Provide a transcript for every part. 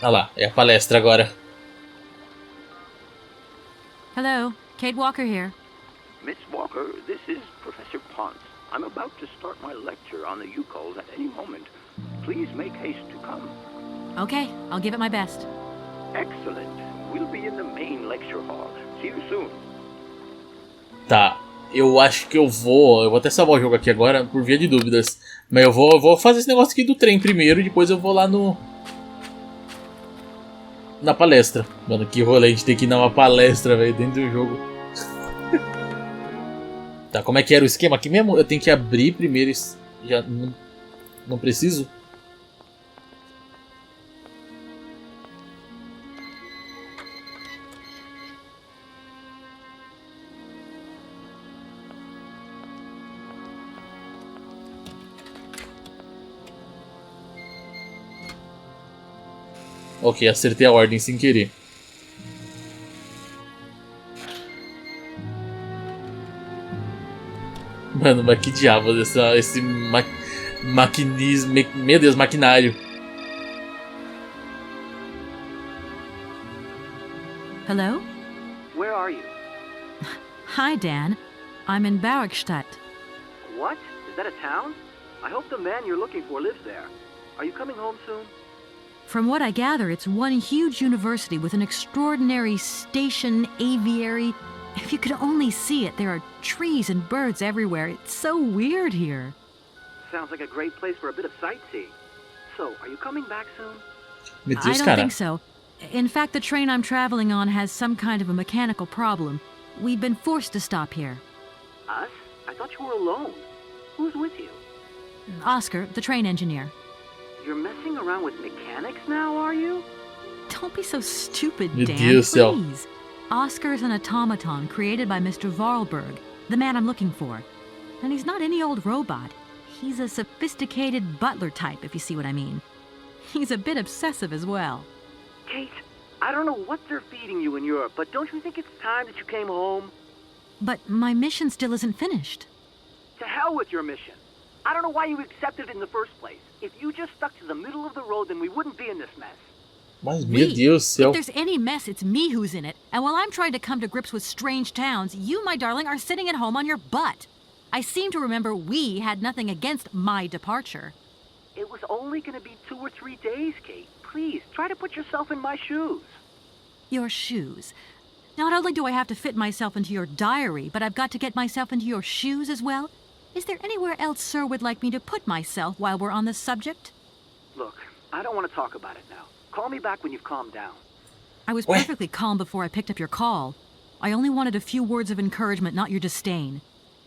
Ah lá, é a palestra agora. Hello, Kate Walker here. Miss Walker, this is Professor Ponce. I'm about to start my lecture on the Yukols at any moment. Please make haste to come. Okay, I'll give it my best. Excellent. We'll be in the main lecture hall. See you soon. Tá, eu acho que eu vou até salvar o jogo aqui agora, por via de dúvidas. Mas eu vou fazer esse negócio aqui do trem primeiro, e depois eu vou lá na palestra. Mano, que rolê, a gente tem que ir numa palestra, velho, dentro do jogo. Tá, como é que era o esquema aqui mesmo? Eu tenho que abrir primeiro, já não preciso? Ok, acertei a ordem sem querer. Mano, mas que diabo esse maquinismo... Meu Deus, maquinário. Hello? Where are you? Hi, Dan. I'm in Barrickstadt. What? Is that a town? I hope the man you're looking for lives there. Are you coming home soon? From what I gather, it's one huge university with an extraordinary station aviary. If you could only see it, there are trees and birds everywhere. It's so weird here. Sounds like a great place for a bit of sightseeing. So, are you coming back soon? Meu I Deus, don't cara. think so. In fact, the train I'm traveling on has some kind of a mechanical problem. We've been forced to stop here. Us? I thought you were alone. Who's with you? Oscar, the train engineer. You're messing around with mechanics now, are you? Don't be so stupid, Meu Dan, Deus do céu. please. Oscar is an automaton created by Mr. Varlberg, the man I'm looking for. And he's not any old robot. He's a sophisticated butler type, if you see what I mean. He's a bit obsessive as well. Kate, I don't know what they're feeding you in Europe, but don't you think it's time that you came home? But my mission still isn't finished. To hell with your mission. I don't know why you accepted it in the first place. If you just stuck to the middle of the road, then we wouldn't be in this mess. Mas, meu Deus do céu. If there's any mess, it's me who's in it. And while I'm trying to come to grips with strange towns, you, my darling, are sitting at home on your butt. I seem to remember we had nothing against my departure. It was only going to be 2 or 3 days, Kate. Please, try to put yourself in my shoes. Your shoes. Not only do I have to fit myself into your diary, but I've got to get myself into your shoes as well? Is there anywhere else Sir would like me to put myself while we're on this subject? Look, I don't want to talk about it now. Call me back when you've calmed down. I was What? perfectly calm before I picked up your call. I only wanted a few words of encouragement, not your disdain.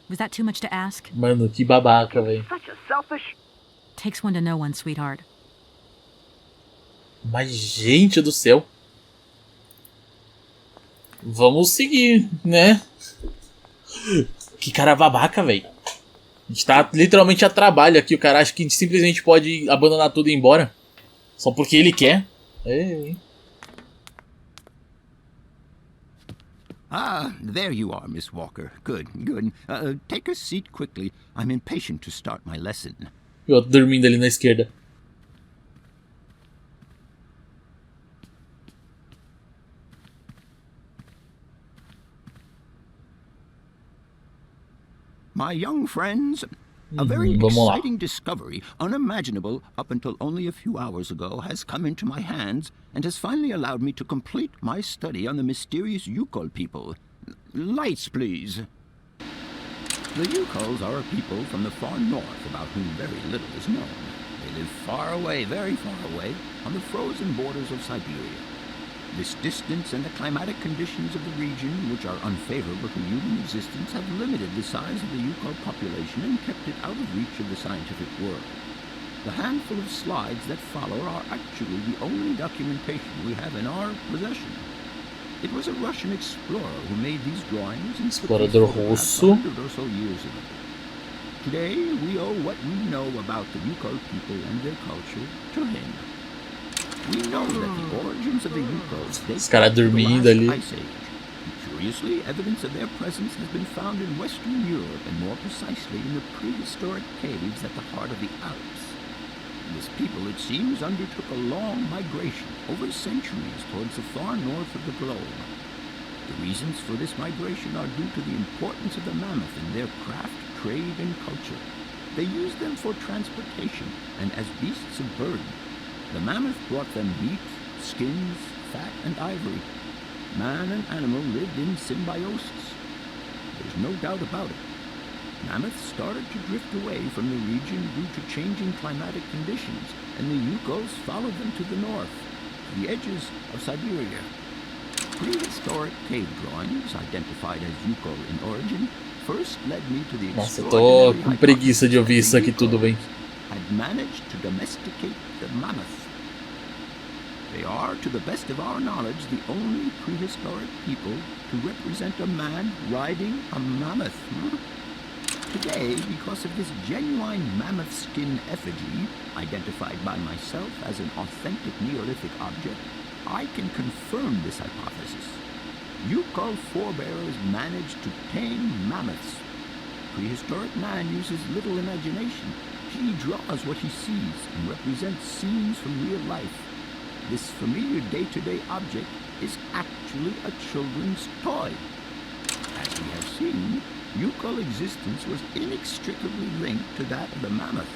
Was that too much to ask? Mano, que babaca, velho. Such a selfish... Takes one to know one, sweetheart. Mas, gente do céu. Vamos seguir, né? Que cara babaca, velho. A gente tá literalmente a trabalho aqui. O cara acha que a gente simplesmente pode abandonar tudo e ir embora. Só porque ele quer. É. Ah, there you are, Miss Walker. Good, good. Take a seat quickly. I'm impatient to start my lesson. E o outro dormindo ali na esquerda. My young friends, a very vamos lá. exciting discovery, unimaginable up until only a few hours ago, has come into my hands and has finally allowed me to complete my study on the mysterious Yukol people. Lights, please. The Yukols are a people from the far north about whom very little is known. They live far away, very far away, on the frozen borders of Syberia. This distance and the climatic conditions of the region, which are unfavorable to human existence, have limited the size of the Yukol population and kept it out of reach of the scientific world. The handful of slides that follow are actually the only documentation we have in our possession. It was a Russian explorer who made these drawings and Explorador russo. 100 or so years ago. Today, we owe what we know about the Yukol people and their culture to him. We know that the origins of the Yukols date Os caras back to the dormindo last ali. Ice Age. Curiously, evidence of their presence has been found in Western Europe, and more precisely in the prehistoric caves at the heart of the Alps. This people, it seems, undertook a long migration over centuries towards the far north of the globe. The reasons for this migration are due to the importance of the mammoth in their craft, trade, and culture. They used them for transportation and as beasts of burden. The mammoth brought them meat, skins, fat, and ivory. Man and animal lived in symbiosis. There's no doubt about it. Mammoths started to drift away from the region due to changing climatic conditions, and the Yukos followed them to the north, to the edges of Syberia. Prehistoric cave drawings, identified as Yukol in origin, first led me to the Nossa, eu tô com preguiça de ouvir isso aqui tudo, bem. Had managed to domesticate the mammoth. They are, to the best of our knowledge, the only prehistoric people to represent a man riding a mammoth. Today, because of this genuine mammoth skin effigy, identified by myself as an authentic Neolithic object, I can confirm this hypothesis. Yukol forebears managed to tame mammoths. Prehistoric man uses little imagination. He draws what he sees and represents scenes from real life. This familiar day-to-day object is actually a children's toy. As we have seen, Yukol existence was inextricably linked to that of the mammoth.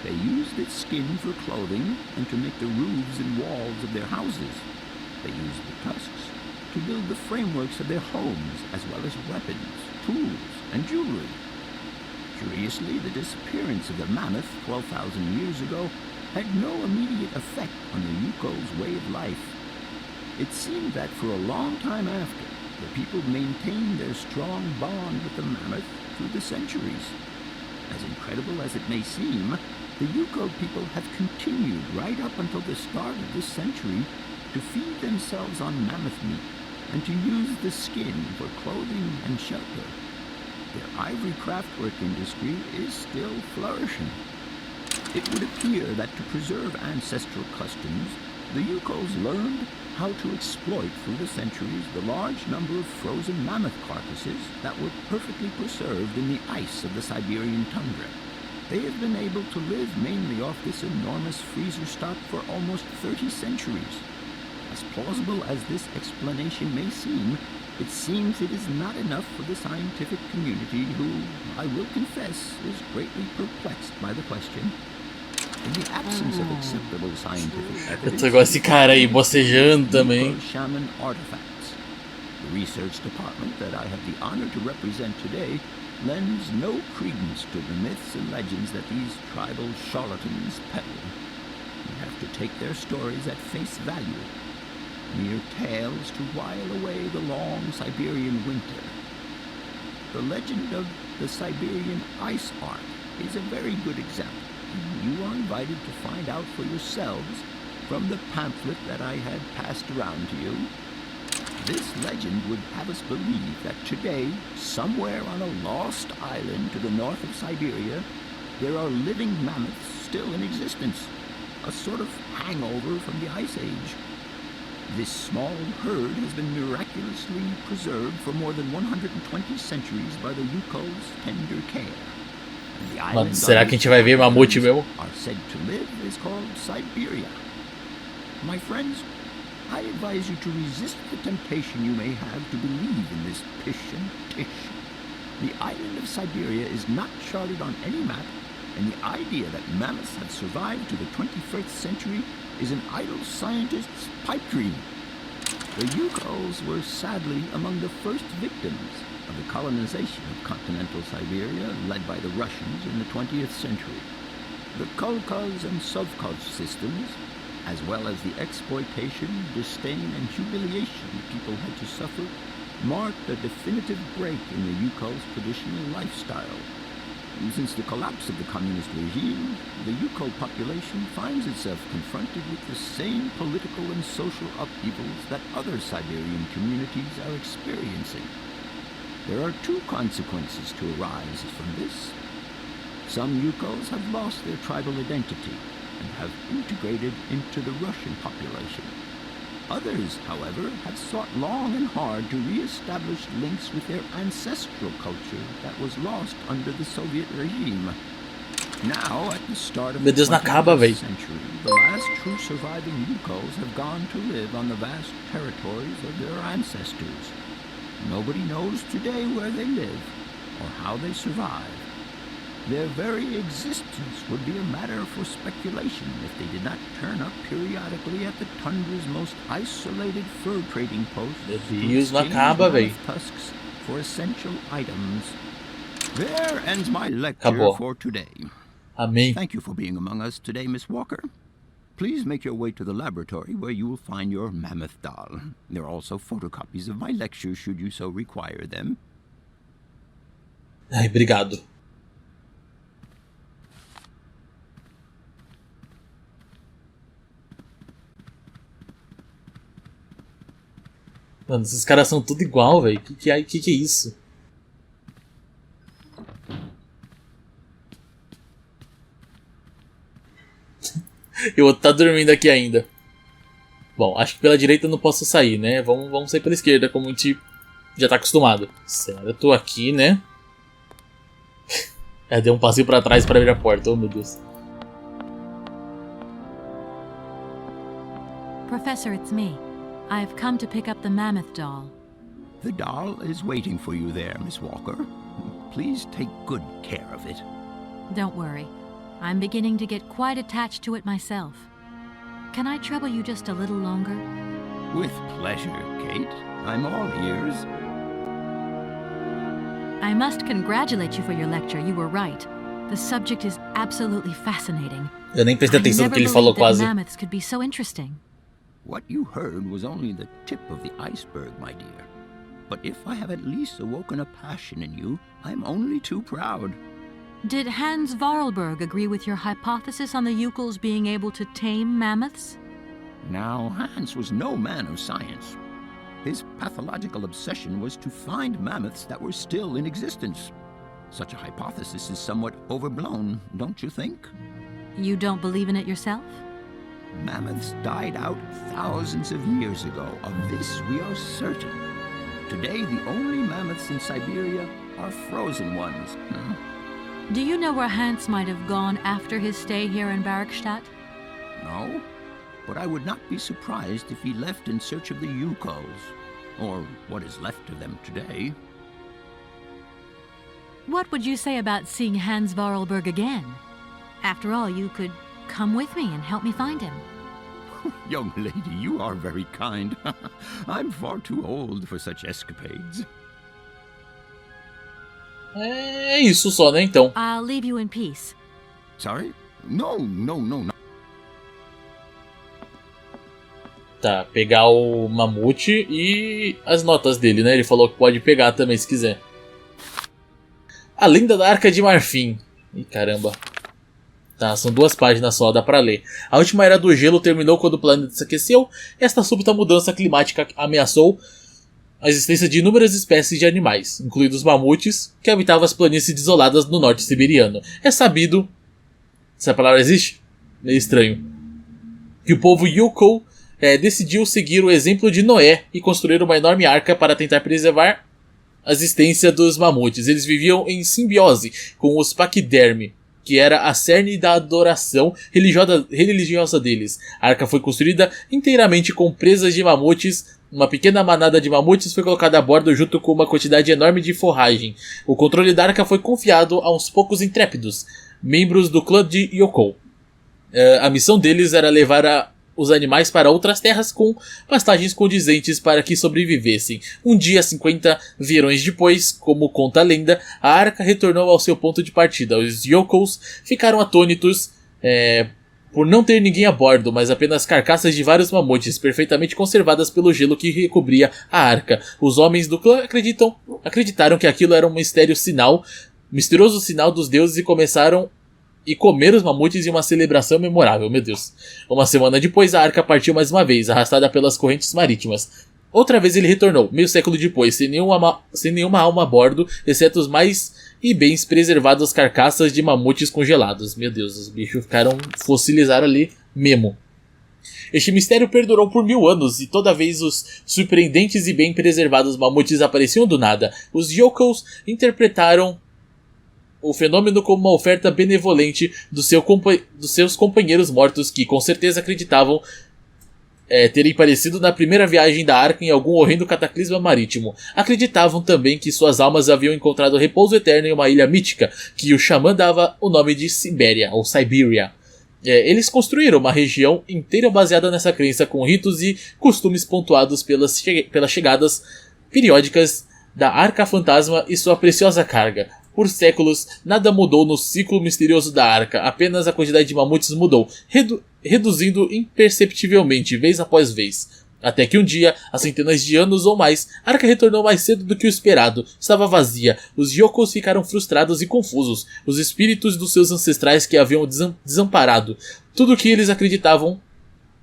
They used its skin for clothing and to make the roofs and walls of their houses. They used the tusks to build the frameworks of their homes, as well as weapons, tools, and jewelry. Curiously, the disappearance of the mammoth 12,000 years ago had no immediate effect on the Yukol's way of life. It seemed that for a long time after, the people maintained their strong bond with the mammoth through the centuries. As incredible as it may seem, the Yukol people have continued right up until the start of this century to feed themselves on mammoth meat and to use the skin for clothing and shelter. Their ivory craftwork industry is still flourishing. It would appear that to preserve ancestral customs, the Yukols learned how to exploit through the centuries the large number of frozen mammoth carcasses that were perfectly preserved in the ice of the Siberian tundra. They have been able to live mainly off this enormous freezer stock for almost 30 centuries. As plausible as this explanation may seem, it seems it is not enough for the scientific community who, I will confess, is greatly perplexed by the question. In the absence of acceptable scientific evidence, eu tô igual esse cara aí, bocejando também. Shaman artifacts. The research department that I have the honor to represent today lends no credence to the myths and legends that these tribal charlatans peddle. You have to take their stories at face value, mere tales to while away the long Siberian winter. The legend of the Siberian ice ark is a very good example. You are invited to find out for yourselves from the pamphlet that I had passed around to you. This legend would have us believe that today, somewhere on a lost island to the north of Syberia, there are living mammoths still in existence, a sort of hangover from the Ice Age. This small herd has been miraculously preserved for more than 120 centuries by the Yukol's tender care. Mano, será que a gente vai ver mamute mesmo? Are said to live is called Syberia. My friends, I advise you to resist the temptation you may have to believe in this pish and tish. The island of Syberia is not charted on any map, and the idea that mammoths have survived to the 21st century is an idle scientist's pipe dream. The Yukols were sadly among the first victims of the colonization of continental Syberia led by the Russians in the 20th century. The Kolkhoz and Sovkhoz systems, as well as the exploitation, disdain, and humiliation people had to suffer, marked a definitive break in the Yukol's traditional lifestyle. And since the collapse of the communist regime, the Yukol population finds itself confronted with the same political and social upheavals that other Siberian communities are experiencing. There are two consequences to arise from this. Some Yukols have lost their tribal identity and have integrated into the Russian population. Others, however, have sought long and hard to re-establish links with their ancestral culture that was lost under the Soviet regime. Now, at the start of Meu the Deus, não acaba, 20th véi. century, the last true surviving Yukos have gone to live on the vast territories of their ancestors. Nobody knows today where they live or how they survive. Their very existence would be a matter for speculation if they did not turn up periodically at the tundra's most isolated fur trading posts Meu to Deus, não exchange acaba, véi. mammoth tusks for essential items. There ends my lecture Acabou. for today. Amém. Thank you for being among us today, Miss Walker. Please make your way to the laboratory where you will find your mammoth doll. There are also photocopies of my lectures should you so require them. Ai, obrigado. Mano, esses caras são tudo igual, velho. Que é isso? E o outro tá dormindo aqui ainda. Bom, acho que pela direita eu não posso sair, né? Vamos sair pela esquerda, como a gente já tá acostumado. Sério, eu tô aqui, né? Deu um passeio pra trás pra abrir a porta. Oh, meu Deus. Professor, it's me. I've come to pick up the mammoth doll. The doll is waiting for you there, Miss Walker. Please take good care of it. Don't worry. I'm beginning to get quite attached to it myself. Can I trouble you just a little longer? With pleasure, Kate. I'm all ears. I must congratulate you for your lecture. You were right. The subject is absolutely fascinating. Eu nem prestei I atenção no never que ele falou believed that quase. mammoths could be so interesting. What you heard was only the tip of the iceberg, my dear. But if I have at least awoken a passion in you, I'm only too proud. Did Hans Varlberg agree with your hypothesis on the Yukels being able to tame mammoths? Now, Hans was no man of science. His pathological obsession was to find mammoths that were still in existence. Such a hypothesis is somewhat overblown, don't you think? You don't believe in it yourself? Mammoths died out thousands of years ago. Of this we are certain. Today, the only mammoths in Syberia are frozen ones. Do you know where Hans might have gone after his stay here in Barrackstadt? No, but I would not be surprised if he left in search of the Yukos, or what is left of them today. What would you say about seeing Hans Varlberg again? After all, you could come with me and help me find him. Young lady, you are very kind. I'm far too old for such escapades. É isso só, né, então. I'll leave you in peace. Sorry? No. Tá, pegar o mamute e as notas dele, né? Ele falou que pode pegar também se quiser. A Lenda da Arca de Marfim. Ih, caramba. Tá, são 2 páginas só, dá pra ler. A última era do gelo terminou quando o planeta se aqueceu. Esta súbita mudança climática ameaçou a existência de inúmeras espécies de animais, incluindo os mamutes, que habitavam as planícies desoladas no norte siberiano. É sabido, essa palavra existe? Meio estranho, que o povo Yukol decidiu seguir o exemplo de Noé e construir uma enorme arca para tentar preservar a existência dos mamutes. Eles viviam em simbiose com os paquiderme, que era a cerne da adoração religiosa deles. A arca foi construída inteiramente com presas de mamutes. Uma pequena manada de mamutes foi colocada a bordo junto com uma quantidade enorme de forragem. O controle da arca foi confiado a uns poucos intrépidos, membros do clã de Yukol. A missão deles era levar os animais para outras terras com pastagens condizentes para que sobrevivessem. Um dia, 50 verões depois, como conta a lenda, a arca retornou ao seu ponto de partida. Os Yukols ficaram atônitos por não ter ninguém a bordo, mas apenas carcaças de vários mamutes, perfeitamente conservadas pelo gelo que recobria a arca. Os homens do clã acreditaram que aquilo era um misterioso sinal dos deuses e começaram e comer os mamutes em uma celebração memorável. Meu Deus. Uma semana depois, a arca partiu mais uma vez, arrastada pelas correntes marítimas. Outra vez ele retornou, meio século depois, sem nenhuma alma a bordo, exceto os mais e bens preservados carcaças de mamutes congelados. Meu Deus, os bichos fossilizaram ali mesmo. Este mistério perdurou por 1000 anos, e toda vez os surpreendentes e bem preservados mamutes apareciam do nada. Os Yokos interpretaram o fenômeno como uma oferta benevolente dos seus companheiros mortos que com certeza acreditavam terem parecido na primeira viagem da Arca em algum horrendo cataclisma marítimo. Acreditavam também que suas almas haviam encontrado repouso eterno em uma ilha mítica, que o xamã dava o nome de Syberia, ou Syberia. Eles construíram uma região inteira baseada nessa crença, com ritos e costumes pontuados pelas chegadas periódicas da Arca Fantasma e sua preciosa carga. Por séculos, nada mudou no ciclo misterioso da Arca, apenas a quantidade de mamutes mudou, reduzindo imperceptivelmente, vez após vez. Até que um dia, há centenas de anos ou mais, a Arca retornou mais cedo do que o esperado. Estava vazia, os yokos ficaram frustrados e confusos, os espíritos dos seus ancestrais que haviam desamparado. Tudo o que eles acreditavam,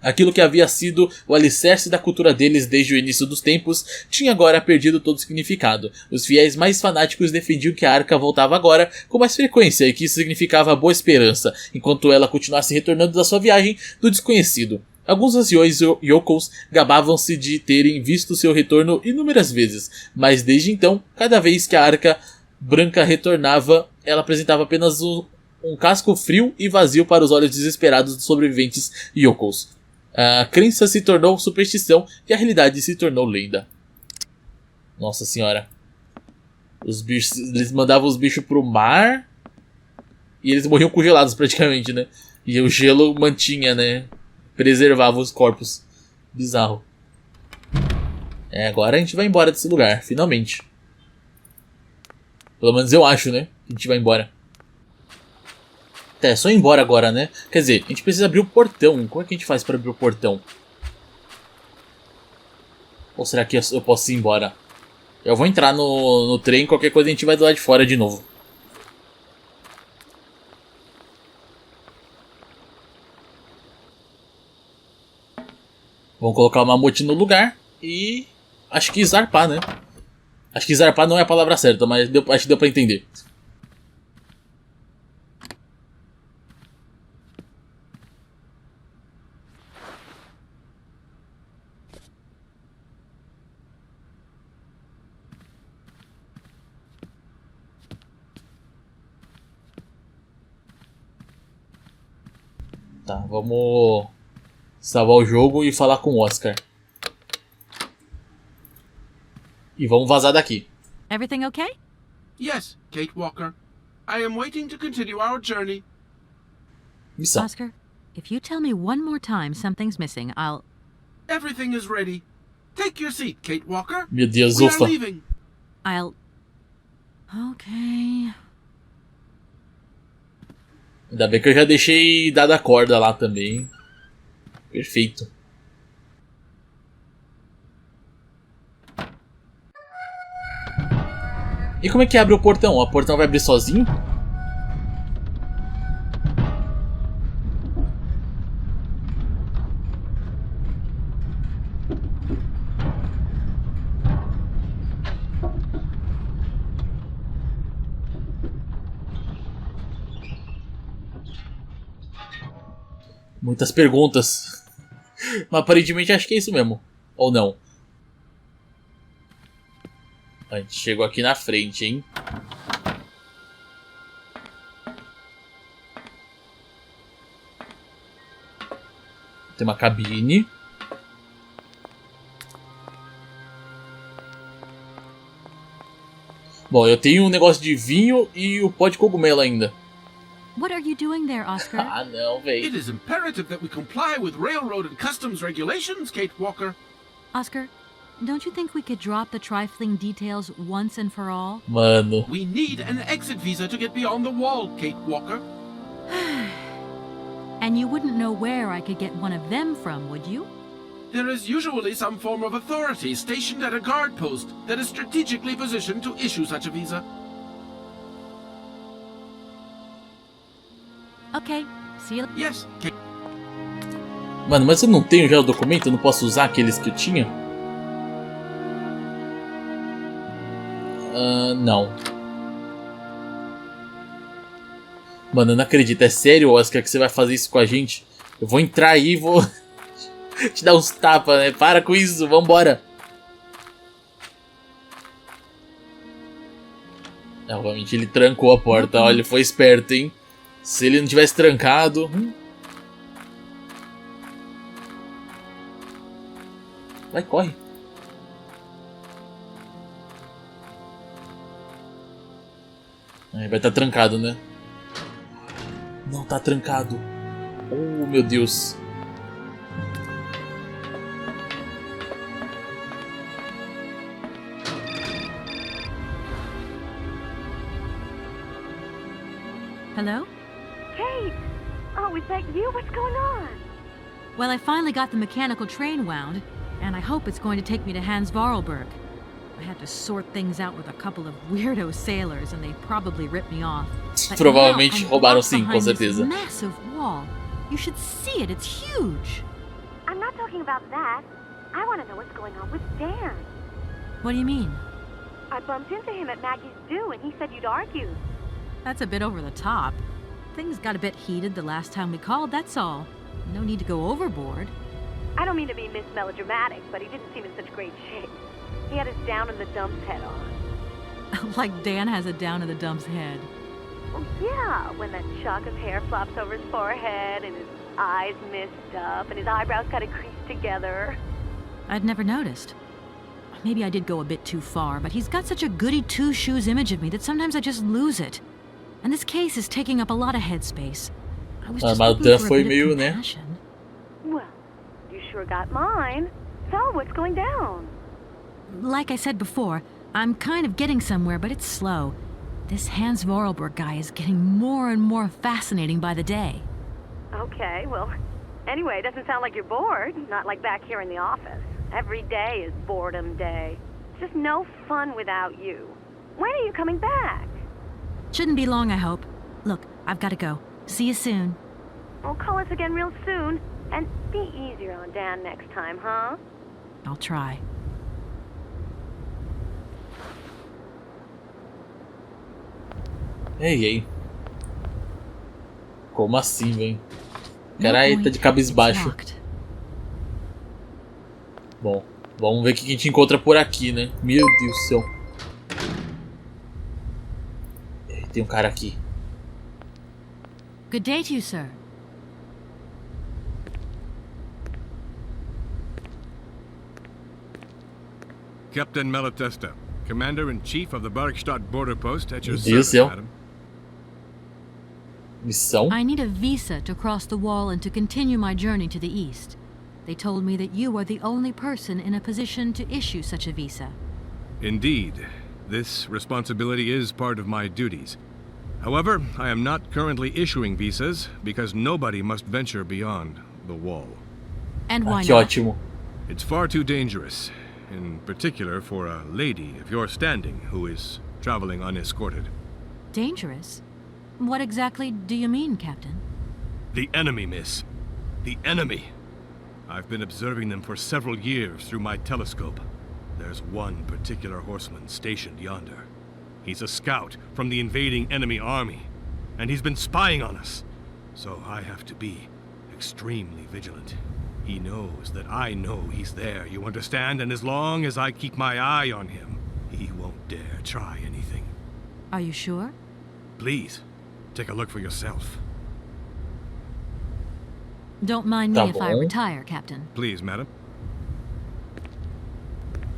aquilo que havia sido o alicerce da cultura deles desde o início dos tempos, tinha agora perdido todo o significado. Os fiéis mais fanáticos defendiam que a Arca voltava agora com mais frequência e que isso significava boa esperança, enquanto ela continuasse retornando da sua viagem do desconhecido. Alguns anciões yokos gabavam-se de terem visto seu retorno inúmeras vezes, mas desde então, cada vez que a Arca branca retornava, ela apresentava apenas um casco frio e vazio para os olhos desesperados dos sobreviventes yokos. A crença se tornou superstição e a realidade se tornou lenda. Nossa senhora. Os bichos, eles mandavam os bichos pro mar e eles morriam congelados praticamente, né? E o gelo mantinha, né? Preservava os corpos. Bizarro. Agora a gente vai embora desse lugar, finalmente. Pelo menos eu acho, né? Que a gente vai embora. É só ir embora agora, né? Quer dizer, a gente precisa abrir o portão. Como é que a gente faz para abrir o portão? Ou será que eu posso ir embora? Eu vou entrar no trem, qualquer coisa a gente vai do lado de fora de novo. Vamos colocar o mamute no lugar e acho que zarpar, né? Acho que zarpar não é a palavra certa, mas acho que deu pra entender. Tá, vamos salvar o jogo e falar com o Oscar. E vamos vazar daqui. Everything okay? Yes, Kate Walker. I am waiting to continue our journey. Missão. Oscar, if you tell me one more time something's missing, I'll... Everything is ready. Take your seat, Kate Walker. Meu Deus, We ufa. are leaving. I'll... Okay... Ainda bem que eu já deixei dada a corda lá também. Perfeito. E como é que abre o portão? O portão vai abrir sozinho? Muitas perguntas. Mas aparentemente acho que é isso mesmo. Ou não? A gente chegou aqui na frente, hein? Tem uma cabine. Bom, eu tenho um negócio de vinho e o pó de cogumelo ainda. What are you doing there, Oscar? Ah, não, véi. It is imperative that we comply with railroad and customs regulations, Kate Walker. Oscar, don't you think we could drop the trifling details once and for all? Mano. We need an exit visa to get beyond the wall, Kate Walker. And you wouldn't know where I could get one of them from, would you? There is usually some form of authority stationed at a guard post that is strategically positioned to issue such a visa. Okay, see you... Yes, Kate. Mano, mas eu não tenho já o documento? Eu não posso usar aqueles que eu tinha? Não. Mano, eu não acredito. É sério, Oscar, que você vai fazer isso com a gente? Eu vou entrar aí e vou te dar uns tapas, né? Para com isso, vambora. Obviamente ele trancou a porta. Olha, ele foi esperto, hein? Se ele não tivesse trancado... Vai, corre. Vai estar trancado, né? Não tá trancado. Oh, meu Deus. Hello? Kate! Oh, is that you? What's going on? Well, I finally got the mechanical train wound, and I hope it's going to take me to Hans Vorarlberg. I had to sort things out with a couple of weirdo sailors, and they probably ripped me off. But Provavelmente now I'm roubaram locked sim, com behind this certeza. massive wall. You should see it. It's huge. I'm not talking about that. I want to know what's going on with Dan. What do you mean? I bumped into him at Maggie's do, and he said you'd argued. That's a bit over the top. Things got a bit heated the last time we called, that's all. No need to go overboard. I don't mean to be Miss Melodramatic, but he didn't seem in such great shape. He had his down-in-the-dumps head on. Like Dan has a down-in-the-dumps head. Well, yeah, when that shock of hair flops over his forehead, and his eyes mist up, and his eyebrows kind of creased together. I'd never noticed. Maybe I did go a bit too far, but he's got such a goody two-shoes image of me that sometimes I just lose it. And this case is taking up a lot of headspace. I was just looking for a bit of compassion. Well, you sure got mine. So, what's going down? Like I said before, I'm kind of getting somewhere, but it's slow. This Hans Vorarlberg guy is getting more and more fascinating by the day. Okay, well, anyway, it doesn't sound like you're bored. Not like back here in the office. Every day is boredom day. It's just no fun without you. When are you coming back? Shouldn't be long, I hope. Look, I've got to go. See you soon. Well, call us again real soon. And be easier on Dan next time, huh? I'll try. Ei. Como assim, velho? Caralho, tá de cabisbaixo. Bom, vamos ver o que a gente encontra por aqui, né? Meu Deus do céu. Tem um cara aqui. Good day to you, sir. Captain Malatesta, Commander-in-Chief of the Bergstadt border post at your Meu Deus do service, céu. madam. Missão? I need a visa to cross the wall and to continue my journey to the east. They told me that you are the only person in a position to issue such a visa. Indeed, this responsibility is part of my duties. However, I am not currently issuing visas because nobody must venture beyond the wall. And why Que not? ótimo. It's far too dangerous, in particular for a lady of your standing who is traveling unescorted. Dangerous? What exactly do you mean, Captain? The enemy, miss. The enemy. I've been observing them for several years through my telescope. There's one particular horseman stationed yonder. He's a scout from the invading enemy army, and he's been spying on us. So I have to be extremely vigilant. He knows that I know he's there, you understand? And as long as I keep my eye on him, he won't dare try anything. Are you sure? Please, take a look for yourself. Don't mind me Tá if I bom. retire, Captain. Please, madam.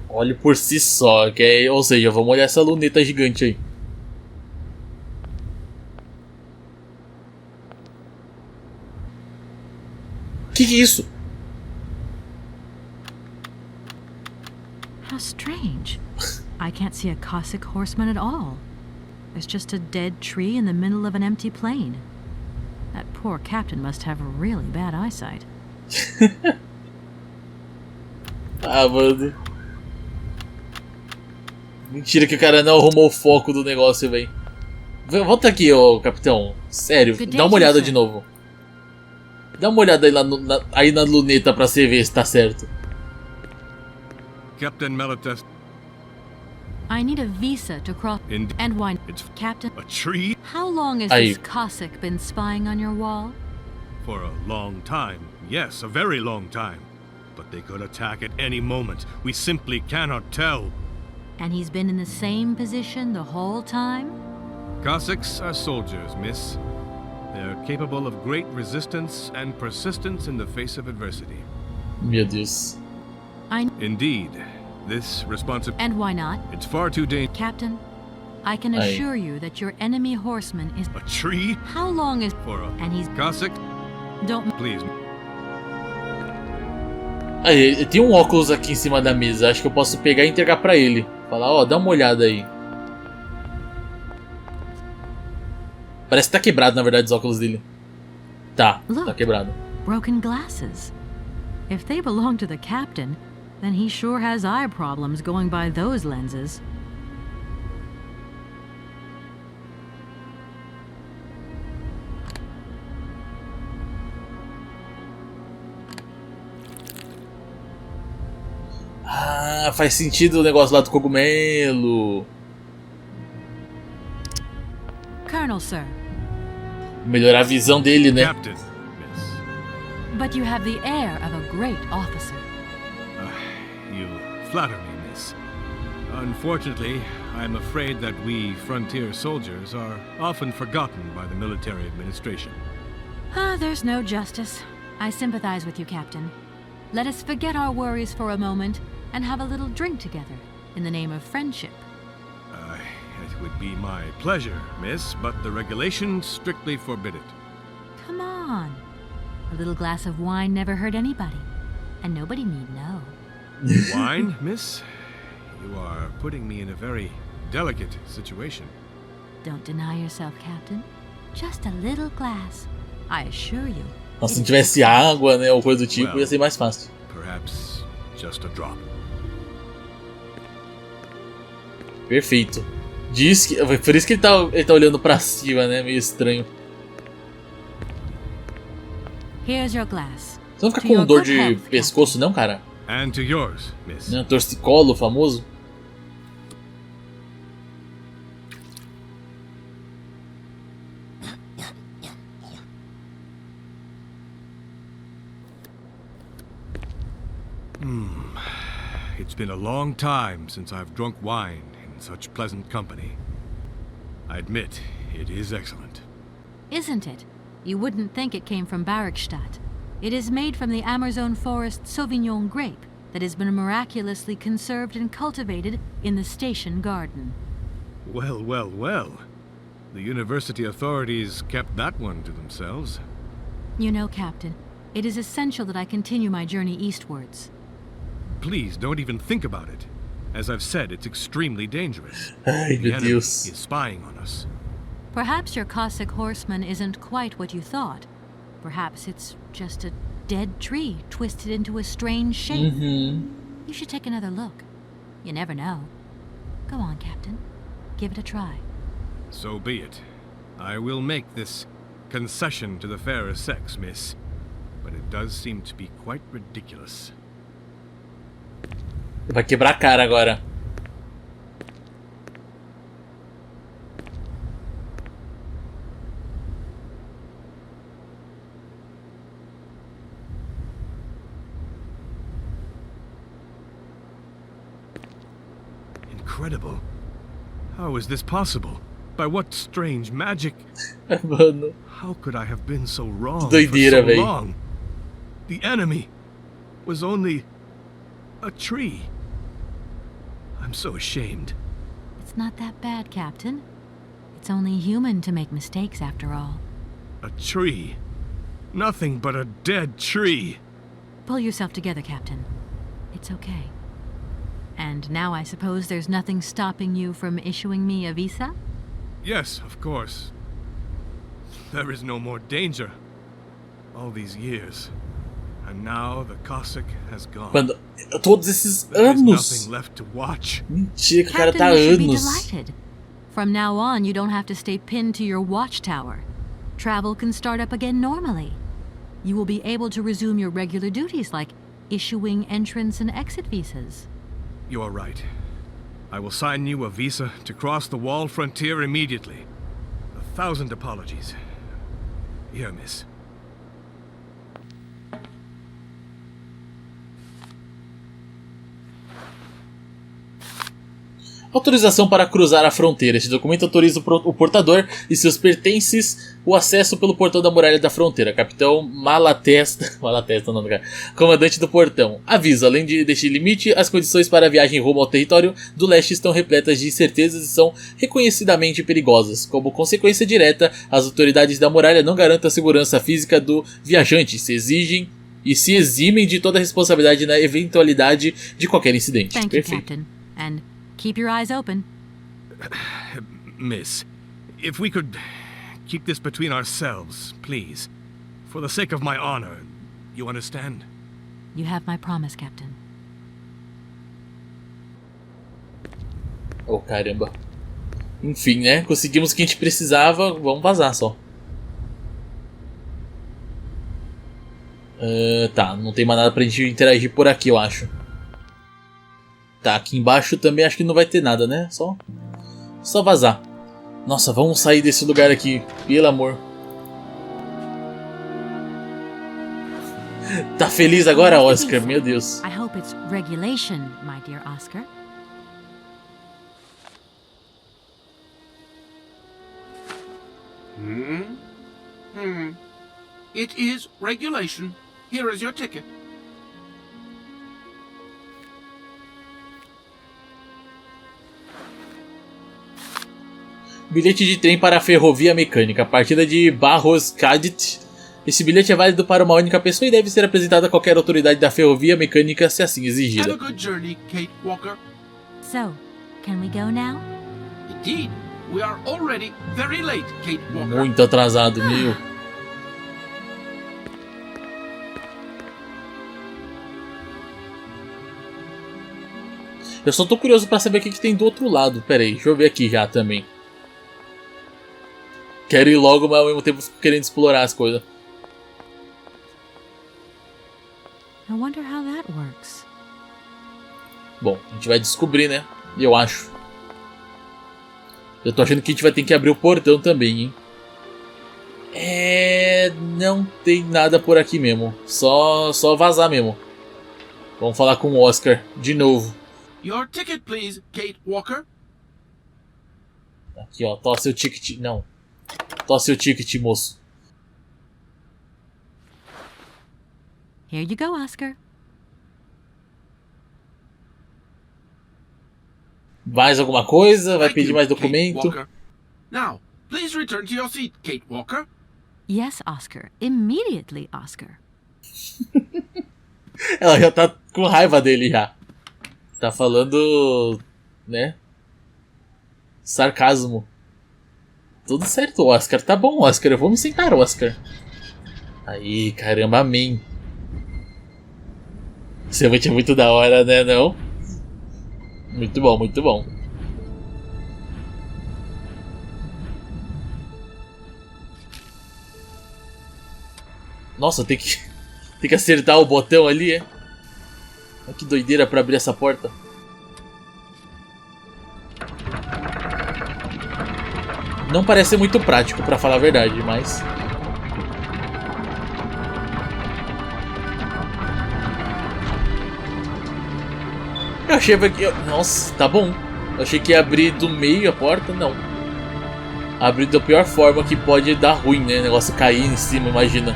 Olhe por si só, ok? Ou seja, vamos olhar essa luneta gigante aí. Que é isso? How strange. I can't see a Cossack horseman at all. There's just a dead tree in the middle of an empty plain. That poor captain must have really bad eyesight. Ah, mano. Mentira que o cara não arrumou o foco do negócio, velho. Volta aqui, ô capitão. Sério, dá uma olhada de novo. Dá uma olhada aí, na luneta pra você ver se tá certo. Captain Malatesta. I need a visa to cross. And why, It's Captain? a tree? How long has Aí. this Cossack been spying on your wall? For a long time. Yes, a very long time. But they could attack at any moment. We simply cannot tell. And he's been in the same position the whole time? Cossacks are soldiers, miss. They're capable of great resistance and persistence in the face of adversity. Meu Deus. Indeed, this responsibility... And why not? It's far too dangerous. Captain, I can assure you that your enemy horseman is... A tree? How long is... For a... And he's... Cossack? Don't... Please. Aí, tem um óculos aqui em cima da mesa. Acho que eu posso pegar e entregar pra ele. Falar, ó, dá uma olhada aí. Parece que tá quebrado, na verdade, os óculos dele. Tá quebrado. Broken glasses. If they belong to the captain, then he sure has eye problems going by those lenses. Ah, faz sentido o negócio lá do cogumelo. Colonel, sir. Melhorar a visão dele, né? Captain, miss. But you have the air of a great officer. You flatter me, miss. Unfortunately, I'm afraid that we frontier soldiers are often forgotten by the military administration. There's no justice. I sympathize with you, Captain. Let us forget our worries for a moment and have a little drink together in the name of friendship. It would be my pleasure, miss, but the regulations strictly forbid it. Come on. A little glass of wine never hurt anybody, and nobody need know. Wine, miss? You are putting me in a very delicate situation. Don't deny yourself, Captain. Just a little glass, I assure you. Nossa, se não tivesse água, né, ou coisa do tipo, ia ser mais fácil. Perhaps just a drop. Perfeito. Diz que, por isso que ele tá olhando pra cima, né? Meio estranho. Here's your glass. Você não fica com dor de pescoço, não, cara? And to yours, miss. Não, torcicolo famoso. It's been a long time since I've drunk wine in such pleasant company. I admit, it is excellent. Isn't it? You wouldn't think it came from Barrickstadt. It is made from the Amazon forest Sauvignon grape that has been miraculously conserved and cultivated in the station garden. Well, well, well. The university authorities kept that one to themselves. You know, Captain, it is essential that I continue my journey eastwards. Please don't even think about it. As I've said, it's extremely dangerous. Ai, The meu enemy Deus. is spying on us. Perhaps your Cossack horseman isn't quite what you thought. Perhaps it's just a dead tree twisted into a strange shape. You should take another look. You never know. Go on, Captain. Give it a try. So be it. I will make this concession to the fairer sex, miss. But it does seem to be quite ridiculous. Vai quebrar a cara agora. Incredible. How is this possible? By what strange magic? Mano. How could I have been so wrong Doideira, for so véi. long? The enemy was only a tree. I'm so ashamed. It's not that bad, Captain. It's only human to make mistakes, after all. A tree. Nothing but a dead tree. Pull yourself together, Captain. It's okay. And now I suppose there's nothing stopping you from issuing me a visa? Yes, of course. There is no more danger. All these years. And now the Cossack has gone. Mano, todos esses There is anos. nothing left to watch. Mentira que o cara tá Captain, you should be anos. delighted. From now on, you don't have to stay pinned to your watchtower. Travel can start up again normally. You will be able to resume your regular duties like issuing entrance and exit visas. You are right. I will sign you a visa to cross the wall frontier immediately. 1,000 apologies. Here, miss. Autorização para cruzar a fronteira. Este documento autoriza o portador e seus pertences o acesso pelo portão da muralha da fronteira. Capitão Malatesta, Malatesta não, cara. Comandante do portão. Aviso, além deste limite, as condições para a viagem rumo ao território do leste estão repletas de incertezas e são reconhecidamente perigosas. Como consequência direta, as autoridades da muralha não garantem a segurança física do viajante, se eximem de toda a responsabilidade na eventualidade de qualquer incidente. Thank you, Captain. And keep your eyes open. Miss, if we could keep this between ourselves, please. For the sake of my honor, you understand? You have my promise, Captain. Oh, caramba. Enfim, né? Conseguimos o que a gente precisava. Vamos vazar só. Tá, não tem mais nada pra gente interagir por aqui, eu acho. Tá, aqui embaixo também acho que não vai ter nada, né? Só vazar. Nossa, vamos sair desse lugar aqui, pelo amor. Tá feliz agora, Oscar? Meu Deus. I hope it's regulation, my dear Oscar. It is regulation. Here is your ticket. Bilhete de trem para a ferrovia mecânica. Partida de Barros Cadit. Esse bilhete é válido para uma única pessoa e deve ser apresentado a qualquer autoridade da ferrovia mecânica se assim Have exigida. a good journey, Kate Walker. So, can we go now? Indeed, we are already very late, Kate Walker. Muito atrasado, meu. Eu só tô curioso pra saber o que tem do outro lado. Pera aí, deixa eu ver aqui já também. Quero ir logo, mas ao mesmo tempo fico querendo explorar as coisas. I wonder how that works. Bom, a gente vai descobrir, né? Eu acho. Eu tô achando que a gente vai ter que abrir o portão também, hein? Não tem nada por aqui mesmo. Só vazar mesmo. Vamos falar com o Oscar de novo. Your ticket, please, Kate Walker. Aqui, ó. Tosse o ticket. Não. Tosse o ticket, moço. Here you go, Oscar. Mais alguma coisa? Vai Thank pedir you, mais Kate documento? Walker. Now, please return to your seat, Kate Walker. Yes, Oscar. Immediately, Oscar. Ela já tá com raiva dele já. Tá falando, né? Sarcasmo. Tudo certo, Oscar. Tá bom, Oscar. Eu vou me sentar, Oscar. Aí, caramba, amém. Esse evento é muito da hora, né, não? Muito bom, muito bom. Nossa, tem que acertar o botão ali, é? Olha que doideira pra abrir essa porta. Não parece ser muito prático, pra falar a verdade, mas... Eu achei que... Nossa, tá bom. Eu achei que ia abrir do meio a porta, não. Abrir da pior forma que pode dar ruim, né? O negócio cair em cima, imagina.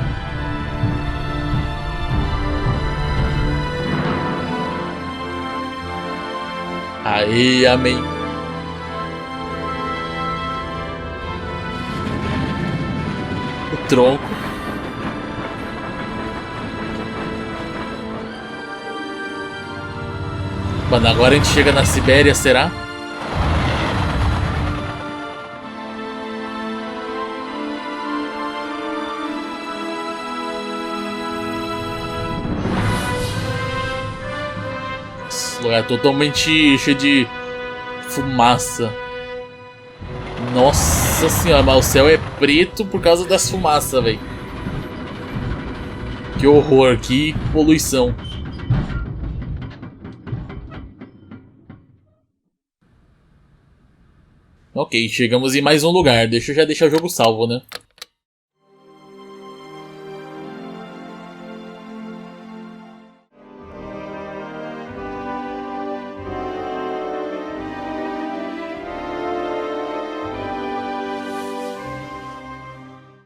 Aí, amém. O tronco. Mano, agora a gente chega na Syberia, será? Esse lugar é totalmente cheio de fumaça. Nossa senhora, mas o céu é preto por causa das fumaças, velho. Que horror, que poluição. Ok, chegamos em mais um lugar. Deixa eu já deixar o jogo salvo, né?